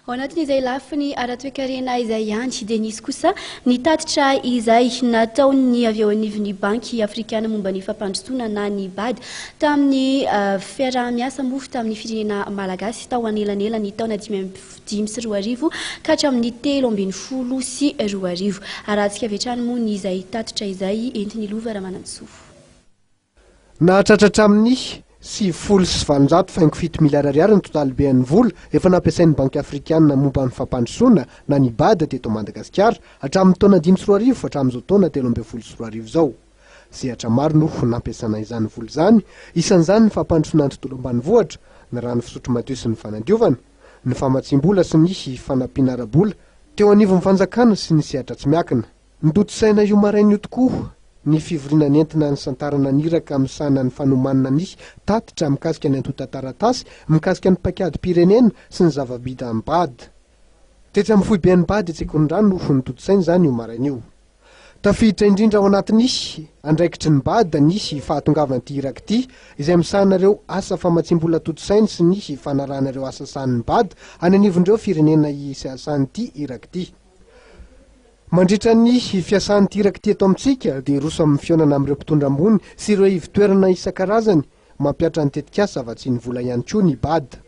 Ao anatin'izay lafiny ara-toekarena izay ihany dia nisy kosa nitatitra izay nataony avy ao anivon'ny banky afrikana momba ny fampandrosoana na ny bady tamin'ny fiarah-miasa mofo tamin'ny firenena malagasy tao anelanela ny taona 2024 ka hatramin'ny 2024 arahantsika avy hatrany moa ny izay tatitra izay entiny lova Ramanantsoa. Nahatratra hatramin'ny 7,7 miliara ariary ny totalibean'ny vola efa nampiasain'ny banky afrikana momba ny fampandrosoana na ny bady teto Madagasikara hatramin'ny taona 2024 hatramin'izao taona 2024 zao. Sehatra maro no nampiasana izany vola izany, isan'izany ny fampandrosoana ny tontolo ambanivohitra, ny rano fisotro madio sy ny fanadiovana, ny famatsim-bola sy ny fanampiana ara-bola, teo anivon'ny fanjakana sy ny sehatra tsy miakina. Ndoto-saina io maraina io tokoa ny fivoriana ny entina ny santarana niraka misana ny fanomanana ny tatitra mikasika ny antota taratasy, mikasika ny pakady-pirenena sy ny zava-bida amin'ny bady. Tetsy amin'ny fohy ben'ny bady etseko ny rano no ndoto-saina izany io maraina io. Tafiditra indrindra ao anatin'ny andraikitry ny bady nisy fahatongavan'ity iraky ity izay misahanareo asa famatsim-bola toto-saina sy ny fanarahanareo asa sahan'ny bady any anivondreo firenena isasan'ity iraky ity. Mandritra ny fiasan'ity iraky ity eto amintsika dia roso amin'ny fionana amin'ireo mpitondra ambony sy ireo ivitoerana isan-karazany mampiatra ny Tetikasa fa tsy ny vola ihany koa ny bady.